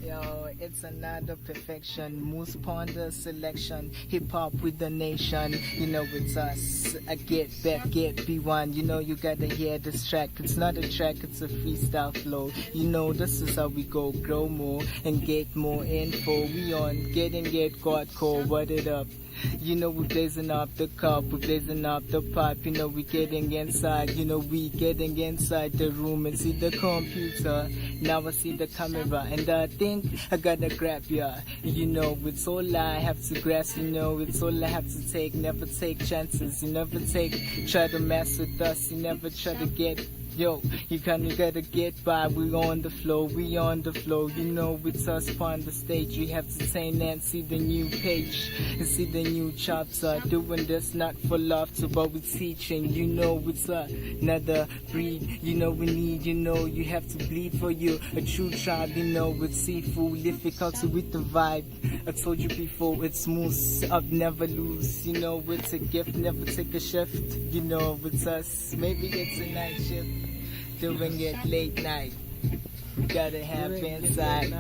Yo, it's another perfection. Moose Ponder selection. Hip hop with the nation. You know it's us. I get back, get B1. You know you gotta hear this track. It's not a track, it's a freestyle flow. You know this is how we go. Grow more and get more info. We on get and get hardcore. What it up? You know we blazing up the cup, we blazing up the pipe. You know we getting inside, you know we getting inside the room and see the computer. Now I see the camera and I think I gotta grab ya. You know it's all I have to grasp, you know it's all I have to take. Never take chances, you never try to mess with us, you never try to get. Yo, you gotta get by, we on the flow, you know it's us on the stage, we have to turn and see the new page, and see the new chapter, doing this not for laughter, but we're teaching, you know it's another breed, you know we need, you know you have to bleed for you, a true tribe, you know it's seafood, difficulty with the vibe, I told you before, it's moose up, never lose, you know it's a gift, never take a shift, you know it's us, maybe it's a night shift. Doing it late night, gotta have inside.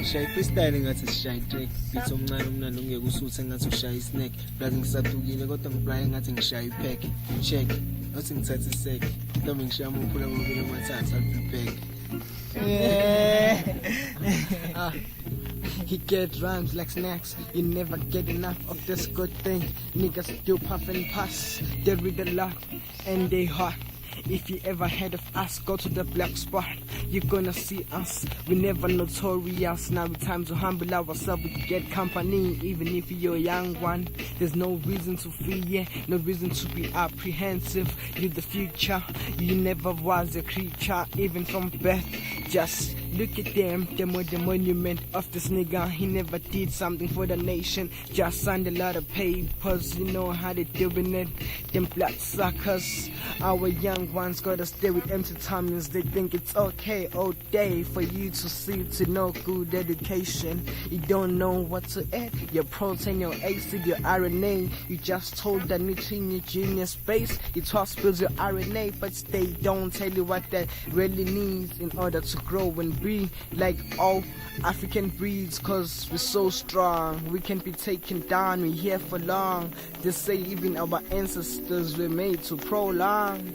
Shaya freestyle ngathi sishaya track beat omncane omnandi ongeke usuthe ngathi ushaya isnack plus ngisadukile kodwa ngiblaya ngathi ngishaya ipack check ngathi ngithatha isek noma ngishaya umphula ngobile mathathu alpack He get rhymes like snacks. You never get enough of this good thing. Niggas still puff and pass. They read a lot and they hot. If you ever heard of us, go to the black spot. You're gonna see us. We never notorious. Now it's time to humble ourselves. We get company, even if you're a young one. There's no reason to fear, no reason to be apprehensive. You're the future. You never was a creature, even from birth. Just look at them were the monument of this nigga. He never did something for the nation. Just signed a lot of papers. You know how they doing it. Them blood suckers. Our young ones gotta stay with empty tummies. They think it's okay all day for you to see to no good education. You don't know what to add. Your protein, your acid, your RNA. You just told that nutrient your junior space. It spills your RNA, but they don't tell you what that really needs in order to grow and be like all African breeds, cause we're so strong. We can be taken down, we're here for long. They say even our ancestors were made to prolong.